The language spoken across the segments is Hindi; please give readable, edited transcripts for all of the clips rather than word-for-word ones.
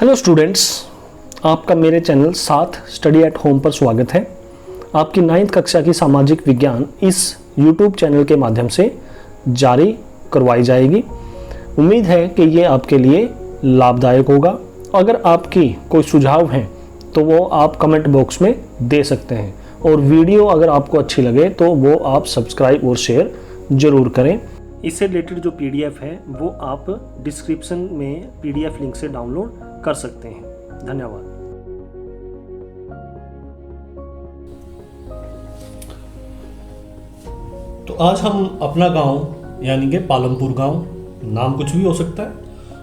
हेलो स्टूडेंट्स, आपका मेरे चैनल साथ स्टडी एट होम पर स्वागत है। आपकी 9th कक्षा की सामाजिक विज्ञान इस YouTube चैनल के माध्यम से जारी करवाई जाएगी। उम्मीद है कि ये आपके लिए लाभदायक होगा। अगर आपकी कोई सुझाव हैं तो वो आप कमेंट बॉक्स में दे सकते हैं, और वीडियो अगर आपको अच्छी लगे तो वो आप सब्सक्राइब और शेयर ज़रूर करें। इससे रिलेटेड जो PDF है वो आप डिस्क्रिप्शन में PDF लिंक से डाउनलोड कर सकते हैं। धन्यवाद। तो आज हम अपना गांव यानी कि पालमपुर गांव, नाम कुछ भी हो सकता है,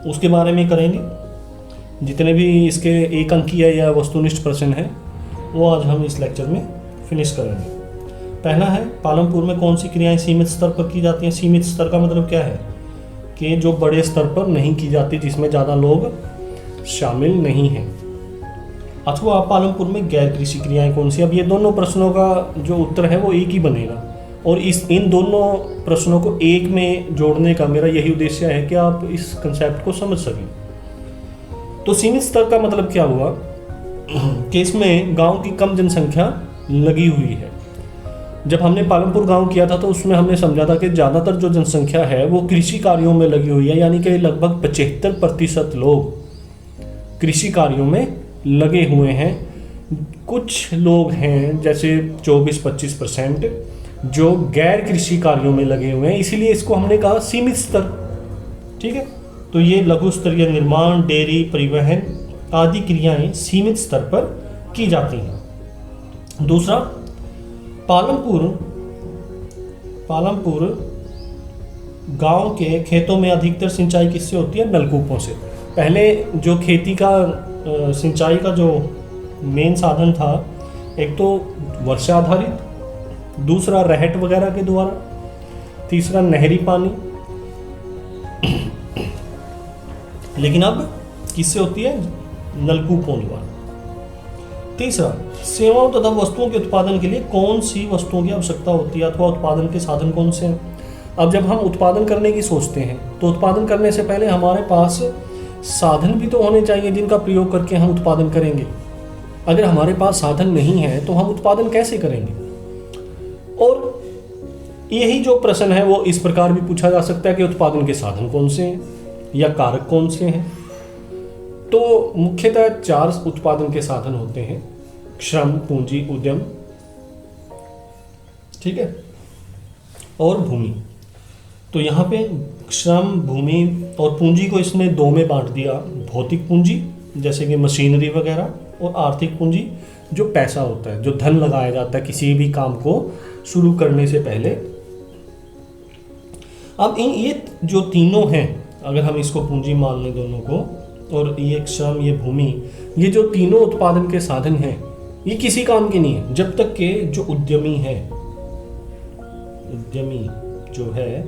उसके बारे में करेंगे। जितने भी इसके एक अंकीय या वस्तुनिष्ठ प्रश्न हैं वो आज हम इस लेक्चर में फिनिश करेंगे। पहला है, पालमपुर में कौन सी क्रियाएं सीमित स्तर पर की जाती हैं। सीमित स्तर का मतलब क्या है कि जो बड़े स्तर पर नहीं की जाती, जिसमें ज़्यादा लोग शामिल नहीं हैं। अथवा पालमपुर में गैर कृषि क्रियाएं कौन सी। अब ये दोनों प्रश्नों का जो उत्तर है वो एक ही बनेगा, और इन दोनों प्रश्नों को एक में जोड़ने का मेरा यही उद्देश्य है कि आप इस कंसेप्ट को समझ सकें। तो सीमित स्तर का मतलब क्या हुआ कि इसमें गांव की कम जनसंख्या लगी हुई है। जब हमने पालमपुर गांव किया था तो उसमें हमने समझा था कि ज़्यादातर जो जनसंख्या है वो कृषि कार्यों में लगी हुई है, यानी कि लगभग 75% लोग कृषि कार्यों में लगे हुए हैं। कुछ लोग हैं जैसे 24-25% जो गैर कृषि कार्यों में लगे हुए हैं, इसीलिए इसको हमने कहा सीमित स्तर। ठीक है, तो ये लघु स्तरीय निर्माण, डेयरी, परिवहन आदि क्रियाएं सीमित स्तर पर की जाती हैं। दूसरा, पालमपुर गांव के खेतों में अधिकतर सिंचाई किससे होती है? नलकूपों से। पहले जो खेती का सिंचाई का जो मेन साधन था, एक तो वर्षा आधारित, दूसरा रहट वगैरह के द्वारा, तीसरा नहरी पानी। लेकिन अब किससे होती है? नलकूपों द्वारा। तीसरा, सेवाओं तथा वस्तुओं के उत्पादन के लिए कौन सी वस्तुओं की आवश्यकता होती है अथवा उत्पादन के साधन कौन से हैं। अब जब हम उत्पादन करने की सोचते हैं तो उत्पादन करने से पहले हमारे पास साधन भी तो होने चाहिए जिनका प्रयोग करके हम उत्पादन करेंगे। अगर हमारे पास साधन नहीं है तो हम उत्पादन कैसे करेंगे? और यही जो प्रश्न है वो इस प्रकार भी पूछा जा सकता है कि उत्पादन के साधन कौन से हैं या कारक कौन से हैं। तो मुख्यतः 4 उत्पादन के साधन होते हैं: श्रम, पूंजी, उद्यम, ठीक है, और भूमि। तो यहाँ पे श्रम, भूमि और पूंजी को इसने 2 में बांट दिया। भौतिक पूंजी जैसे कि मशीनरी वगैरह, और आर्थिक पूंजी जो पैसा होता है, जो धन लगाया जाता है किसी भी काम को शुरू करने से पहले। अब ये जो तीनों हैं, अगर हम इसको पूंजी मान लें दोनों को, और ये श्रम, ये भूमि, ये जो तीनों उत्पादन के साधन हैं, ये किसी काम के नहीं है जब तक कि जो उद्यमी है, उद्यमी जो है,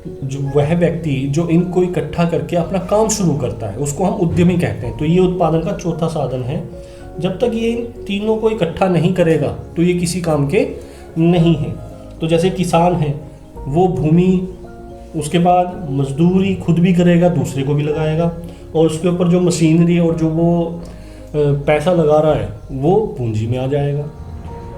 जो वह व्यक्ति जो इनको इकट्ठा करके अपना काम शुरू करता है उसको हम उद्यमी कहते हैं। तो ये उत्पादन का चौथा साधन है। जब तक ये इन तीनों को इकट्ठा नहीं करेगा तो ये किसी काम के नहीं है। तो जैसे किसान है, वो भूमि, उसके बाद मजदूरी खुद भी करेगा, दूसरे को भी लगाएगा, और उसके ऊपर जो मशीनरी और जो वो पैसा लगा रहा है वो पूंजी में आ जाएगा।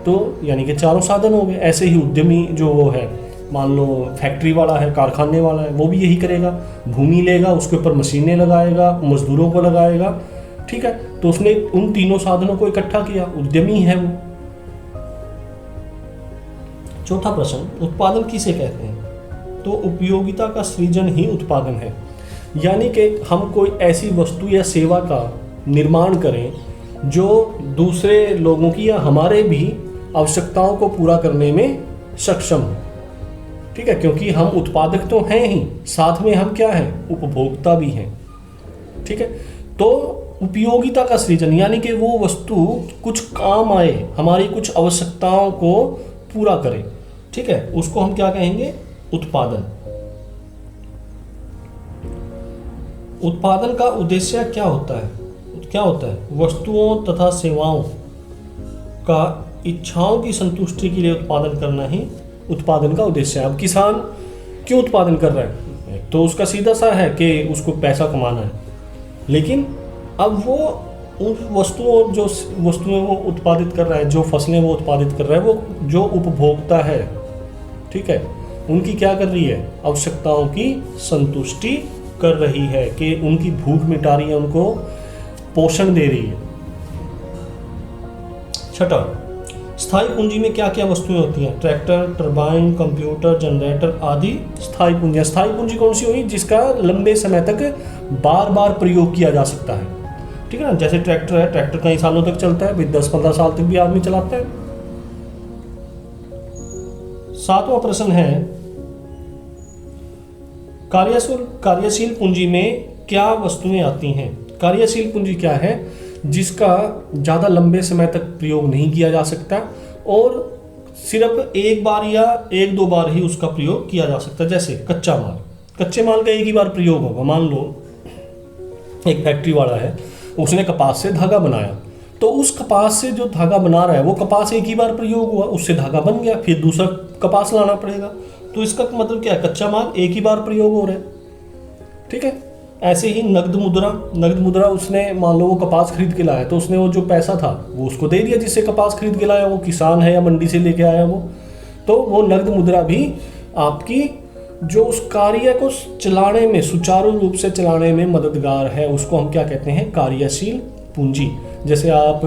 तो यानी कि 4 साधन हो गए। ऐसे ही उद्यमी जो वो है, मान लो फैक्ट्री वाला है, कारखाने वाला है, वो भी यही करेगा, भूमि लेगा, उसके ऊपर मशीनें लगाएगा, मजदूरों को लगाएगा। ठीक है, तो उसने उन तीनों साधनों को इकट्ठा किया, उद्यमी है वो। चौथा प्रश्न, उत्पादन किसे कहते हैं? तो उपयोगिता का सृजन ही उत्पादन है। यानी कि हम कोई ऐसी वस्तु या सेवा का निर्माण करें जो दूसरे लोगों की या हमारे भी आवश्यकताओं को पूरा करने में सक्षम हो। ठीक है, क्योंकि हम उत्पादक तो हैं ही, साथ में हम क्या हैं? उपभोक्ता भी हैं। ठीक है, तो उपयोगिता का सृजन यानी कि वो वस्तु कुछ काम आए, हमारी कुछ आवश्यकताओं को पूरा करे। ठीक है, उसको हम क्या कहेंगे? उत्पादन। उत्पादन का उद्देश्य क्या होता है? वस्तुओं तथा सेवाओं का इच्छाओं की संतुष्टि के लिए उत्पादन करना ही उत्पादन का उद्देश्य है। अब किसान क्यों उत्पादन कर रहा है? तो उसका सीधा सा है कि उसको पैसा कमाना है, लेकिन अब वो उन वस्तुओं जो वस्तुएं वो उत्पादित कर रहा है, जो फसलें वो उत्पादित कर रहा है, वो जो उपभोक्ता है, ठीक है, उनकी क्या कर रही है, आवश्यकताओं की संतुष्टि कर रही है, कि उनकी भूख मिटा रही है, उनको पोषण दे रही है। छठा, स्थायी पूंजी में क्या क्या वस्तुएं होती हैं? ट्रैक्टर, टरबाइन, कंप्यूटर, जनरेटर आदि स्थायी पूंजी। स्थायी पूंजी कौन सी हुई? जिसका लंबे समय तक बार बार प्रयोग किया जा सकता है, ठीक है ना। जैसे ट्रैक्टर है, ट्रैक्टर कई सालों तक चलता है, 10-15 साल तक भी आदमी चलाता है। 7वां प्रश्न है, कार्यशील पूंजी में क्या वस्तुएं आती हैं? कार्यशील पूंजी क्या है? जिसका ज़्यादा लंबे समय तक प्रयोग नहीं किया जा सकता और सिर्फ एक बार या 1-2 बार ही उसका प्रयोग किया जा सकता है। जैसे कच्चा माल, कच्चे माल का एक ही बार प्रयोग होगा। मान लो एक फैक्ट्री वाला है, उसने कपास से धागा बनाया, तो उस कपास से जो धागा बना रहा है वो कपास एक ही बार प्रयोग हुआ, उससे धागा बन गया, फिर दूसरा कपास लाना पड़ेगा। तो इसका मतलब क्या है? कच्चा माल एक ही बार प्रयोग हो रहा है, ठीक है। ऐसे ही नगद मुद्रा उसने, मान लो वो कपास खरीद के लाया, तो उसने वो जो पैसा था वो उसको दे दिया जिससे कपास खरीद के लाया, वो किसान है या मंडी से लेके आया वो, तो वो नगद मुद्रा भी आपकी जो उस कार्य को चलाने में, सुचारू रूप से चलाने में मददगार है, उसको हम क्या कहते हैं? कार्यशील पूंजी। जैसे आप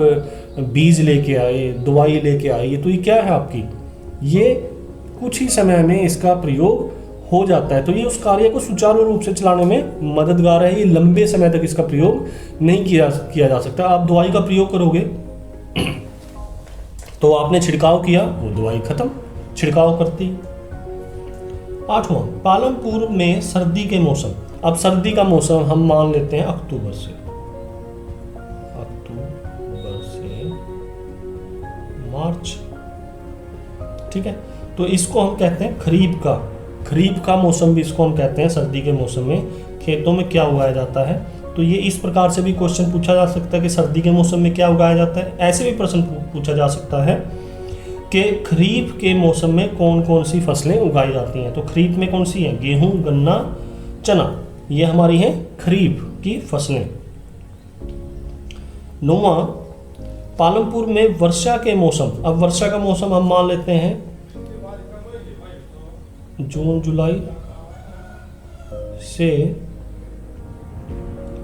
बीज लेके आए, दवाई लेके आए, तो ये क्या है आपकी? ये कुछ ही समय में इसका प्रयोग हो जाता है, तो ये उस कार्य को सुचारू रूप से चलाने में मददगार है। ये लंबे समय तक इसका प्रयोग नहीं किया जा सकता। आप दवाई का प्रयोग करोगे तो आपने छिड़काव किया, वो दवाई खत्म, छिड़काव करती। 8वां, पालमपुर में सर्दी के मौसम। अब सर्दी का मौसम हम मान लेते हैं अक्टूबर से मार्च, ठीक है। तो इसको हम कहते हैं खरीफ का मौसम भी इसको हम कहते हैं। सर्दी के मौसम में खेतों में क्या उगाया जाता है? तो ये इस प्रकार से भी क्वेश्चन पूछा जा सकता है कि सर्दी के मौसम में क्या उगाया जाता है। ऐसे भी प्रश्न पूछा जा सकता है कि खरीफ के मौसम में कौन कौन सी फसलें उगाई जाती हैं। तो खरीफ में कौन सी है? गेहूं, गन्ना, चना, ये हमारी हैं खरीफ की फसलें। 9वां, पालमपुर में वर्षा के मौसम। अब वर्षा का मौसम हम मान लेते हैं जून जुलाई से,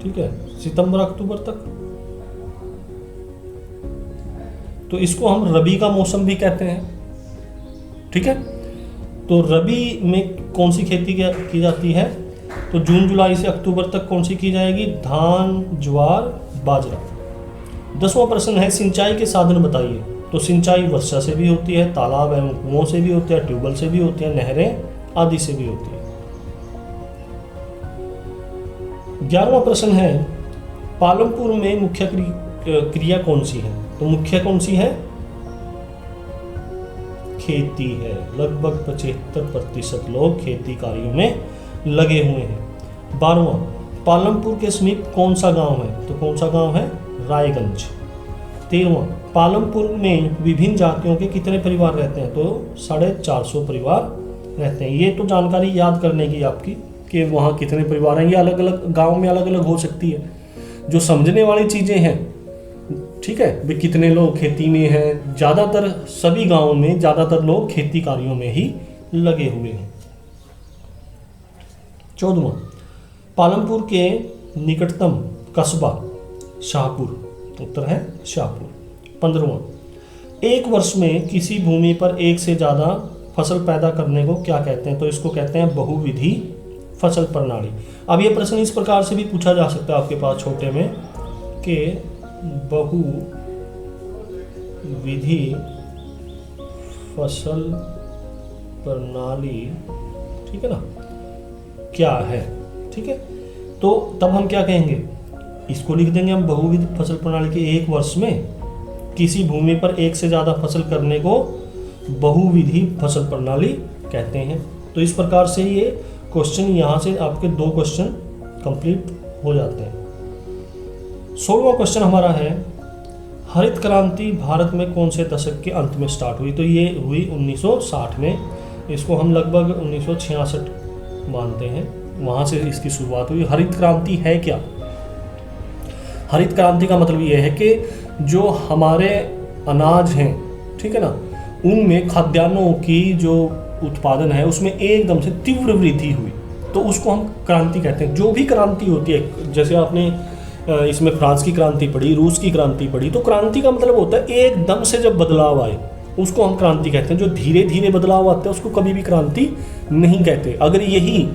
ठीक है, सितंबर अक्टूबर तक। तो इसको हम रबी का मौसम भी कहते हैं, ठीक है। तो रबी में कौन सी खेती की जाती है? तो जून जुलाई से अक्टूबर तक कौन सी की जाएगी? धान, ज्वार, बाजरा। 10वां प्रश्न है, सिंचाई के साधन बताइए। तो सिंचाई वर्षा से भी होती है, तालाब एवं कुओं से भी होती है, ट्यूबवेल से भी होती है, नहरें आदि से भी होती है। 11वां प्रश्न है, पालमपुर में मुख्य क्रिया कौन सी है? तो मुख्य कौन सी है? खेती है। लगभग 75% लोग खेती कार्यों में लगे हुए हैं। 12वां, पालमपुर के समीप कौन सा गांव है? तो कौन सा गांव है? रायगंज। 13वां, पालमपुर में विभिन्न जातियों के कितने परिवार रहते हैं? तो 450 परिवार रहते हैं। ये तो जानकारी याद करने की आपकी कि वहाँ कितने परिवार हैं। ये अलग अलग गांव में अलग अलग हो सकती है। जो समझने वाली चीज़ें हैं, ठीक है, वे कितने लोग खेती में हैं, ज़्यादातर सभी गांवों में ज़्यादातर लोग खेती कार्यों में ही लगे हुए हैं। 14वां, पालमपुर के निकटतम कस्बा शाहपुर। उत्तर है शाहपुर। 15वां, एक वर्ष में किसी भूमि पर एक से ज़्यादा फसल पैदा करने को क्या कहते हैं? तो इसको कहते हैं बहुविधि फसल प्रणाली। अब ये प्रश्न इस प्रकार से भी पूछा जा सकता है आपके पास छोटे में कि बहुविधि फसल प्रणाली, ठीक है ना, क्या है? ठीक है, तो तब हम क्या कहेंगे? इसको लिख देंगे हम बहुविध फसल प्रणाली के एक वर्ष में किसी भूमि पर एक से ज़्यादा फसल करने को बहुविधि फसल प्रणाली कहते हैं। तो इस प्रकार से ये क्वेश्चन, यहाँ से आपके 2 क्वेश्चन कंप्लीट हो जाते हैं। 16वां क्वेश्चन हमारा है, हरित क्रांति भारत में कौन से दशक के अंत में स्टार्ट हुई? तो ये हुई 1960 में। इसको हम लगभग 1966 मानते हैं, वहाँ से इसकी शुरुआत हुई। हरित क्रांति है क्या? हरित क्रांति का मतलब ये है कि जो हमारे अनाज हैं, ठीक है ना, उनमें खाद्यान्नों की जो उत्पादन है उसमें एकदम से तीव्र वृद्धि हुई, तो उसको हम क्रांति कहते हैं। जो भी क्रांति होती है, जैसे आपने इसमें फ्रांस की क्रांति पढ़ी, रूस की क्रांति पढ़ी, तो क्रांति का मतलब होता है एकदम से जब बदलाव आए उसको हम क्रांति कहते हैं। जो धीरे धीरे बदलाव आते हैं उसको कभी भी क्रांति नहीं कहते। अगर यही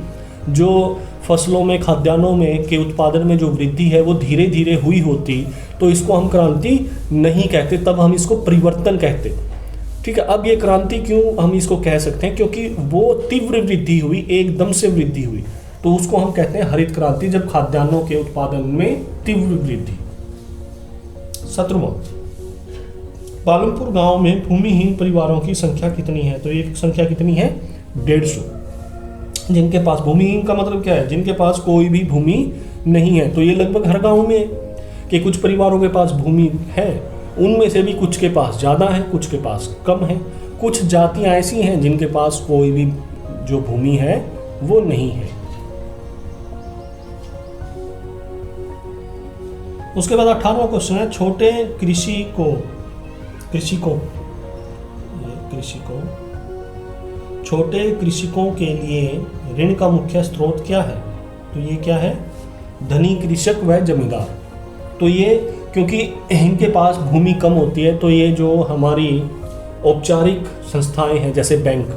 जो फसलों में, खाद्यान्नों में के उत्पादन में जो वृद्धि है वो धीरे धीरे हुई होती तो इसको हम क्रांति नहीं कहते, तब हम इसको परिवर्तन कहते। ठीक है, अब ये क्रांति क्यों हम इसको कह सकते हैं, क्योंकि वो तीव्र वृद्धि हुई, एकदम से वृद्धि हुई, तो उसको हम कहते हैं हरित क्रांति, जब खाद्यान्नों के उत्पादन में तीव्र वृद्धि। 17वां, पालमपुर गांव में भूमिहीन परिवारों की संख्या कितनी है? तो ये संख्या कितनी है? 150। जिनके पास, भूमिहीन का मतलब क्या है? जिनके पास कोई भी भूमि नहीं है। तो ये लगभग हर गांव में है कि कुछ परिवारों के पास भूमि है, उनमें से भी कुछ के पास ज़्यादा है, कुछ के पास कम है। कुछ जातियां ऐसी हैं जिनके पास कोई भी जो भूमि है वो नहीं है। उसके बाद 18वां क्वेश्चन है, छोटे छोटे कृषकों के लिए ऋण का मुख्य स्रोत क्या है? तो ये क्या है? धनी कृषक व जमींदार। तो ये क्योंकि इनके पास भूमि कम होती है, तो ये जो हमारी औपचारिक संस्थाएं हैं जैसे बैंक,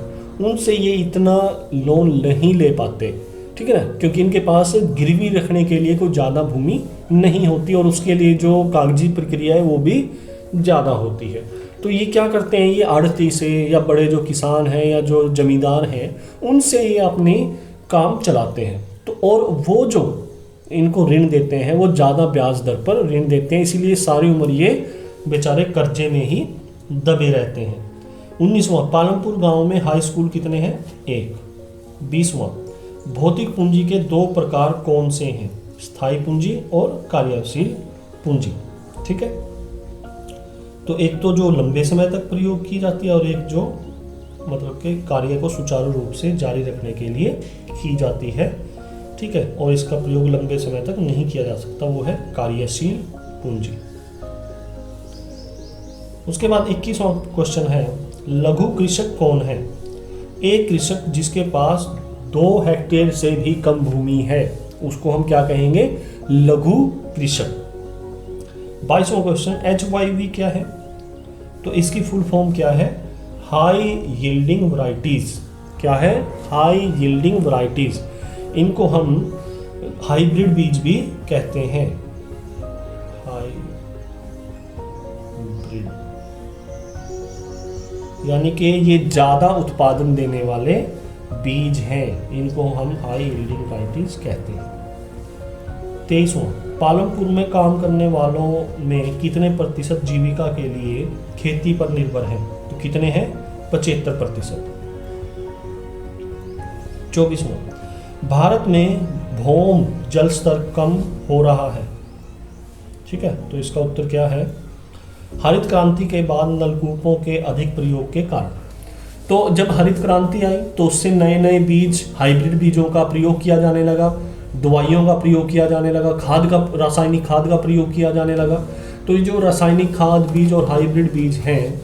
उनसे ये इतना लोन नहीं ले पाते, ठीक है ना, क्योंकि इनके पास गिरवी रखने के लिए कोई ज़्यादा भूमि नहीं होती और उसके लिए जो कागजी प्रक्रिया है वो भी ज़्यादा होती है। तो ये क्या करते हैं, ये आढ़ती से या बड़े जो किसान हैं या जो जमींदार हैं उनसे ये अपने काम चलाते हैं। तो और वो जो इनको ऋण देते हैं वो ज़्यादा ब्याज दर पर ऋण देते हैं, इसीलिए सारी उम्र ये बेचारे कर्जे में ही दबे रहते हैं। 19वां, पालमपुर गांव में हाई स्कूल कितने हैं? 1। 20वां, भौतिक पूंजी के 2 प्रकार कौन से हैं? स्थायी पूंजी और कार्यशील पूंजी। ठीक है, तो एक तो जो लंबे समय तक प्रयोग की जाती है और एक जो मतलब के कार्य को सुचारू रूप से जारी रखने के लिए की जाती है। ठीक है, और इसका प्रयोग लंबे समय तक नहीं किया जा सकता, वो है कार्यशील पूंजी। उसके बाद 21वां क्वेश्चन है, लघु कृषक कौन है? एक कृषक जिसके पास 2 हेक्टेयर से भी कम भूमि है उसको हम क्या कहेंगे? लघु कृषक। 22वां क्वेश्चन, HYV क्या है? तो इसकी फुल फॉर्म क्या है? High yielding varieties. क्या है? High yielding varieties. इनको हम हाइब्रिड बीज भी कहते हैं। हाइब्रिड, यानी कि ये ज़्यादा उत्पादन देने वाले बीज हैं, इनको हम हाई यील्डिंग वैरायटीज कहते हैं। 23वां, पालमपुर में काम करने वालों में कितने प्रतिशत जीविका के लिए खेती पर निर्भर हैं? तो कितने हैं? 75%। 24वां, भारत में भौम जल स्तर कम हो रहा है। ठीक है, तो इसका उत्तर क्या है? हरित क्रांति के बाद नलकूपों के अधिक प्रयोग के कारण। तो जब हरित क्रांति आई तो उससे नए नए बीज, हाइब्रिड बीजों का प्रयोग किया जाने लगा, दवाइयों का प्रयोग किया जाने लगा, खाद का, रासायनिक खाद का प्रयोग किया जाने लगा। तो ये जो रासायनिक खाद बीज और हाइब्रिड बीज हैं,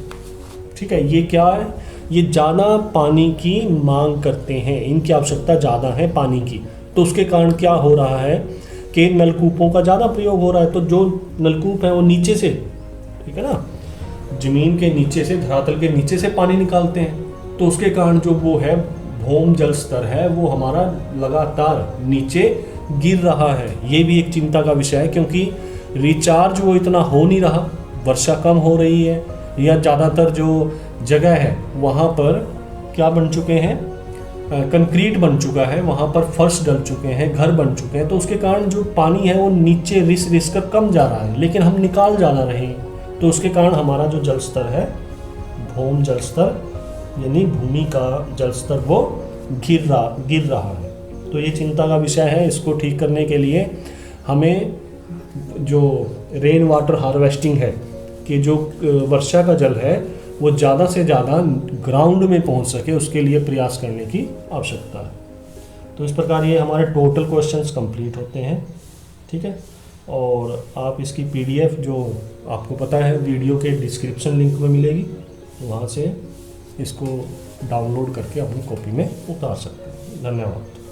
ठीक है, ये क्या है? ये ज़्यादा पानी की मांग करते हैं, इनकी आवश्यकता ज़्यादा है पानी की। तो उसके कारण क्या हो रहा है कि नलकूपों का ज़्यादा प्रयोग हो रहा है। तो जो नलकूप है वो नीचे से, ठीक है ना, ज़मीन के नीचे से, धरातल के नीचे से पानी निकालते हैं, तो उसके कारण जो वो है भौम जल स्तर है वो हमारा लगातार नीचे गिर रहा है। ये भी एक चिंता का विषय है, क्योंकि रिचार्ज वो इतना हो नहीं रहा, वर्षा कम हो रही है, या ज़्यादातर जो जगह है वहाँ पर क्या बन चुके हैं? कंक्रीट बन चुका है, वहाँ पर फर्श डल चुके हैं, घर बन चुके हैं। तो उसके कारण जो पानी है वो नीचे रिस रिस कर कम जा रहा है, लेकिन हम निकाल ज़्यादा रहे हैं। तो उसके कारण हमारा जो जल स्तर है, भौम जल स्तर यानी भूमि का जल स्तर, वो गिर रहा है। तो ये चिंता का विषय है। इसको ठीक करने के लिए हमें जो रेन वाटर हार्वेस्टिंग है, कि जो वर्षा का जल है वो ज़्यादा से ज़्यादा ग्राउंड में पहुंच सके, उसके लिए प्रयास करने की आवश्यकता है। तो इस प्रकार ये हमारे टोटल क्वेश्चंस कंप्लीट होते हैं। ठीक है, और आप इसकी PDF जो आपको पता है वीडियो के डिस्क्रिप्शन लिंक में मिलेगी, वहाँ से इसको डाउनलोड करके अपनी कॉपी में उतार सकते हैं। धन्यवाद।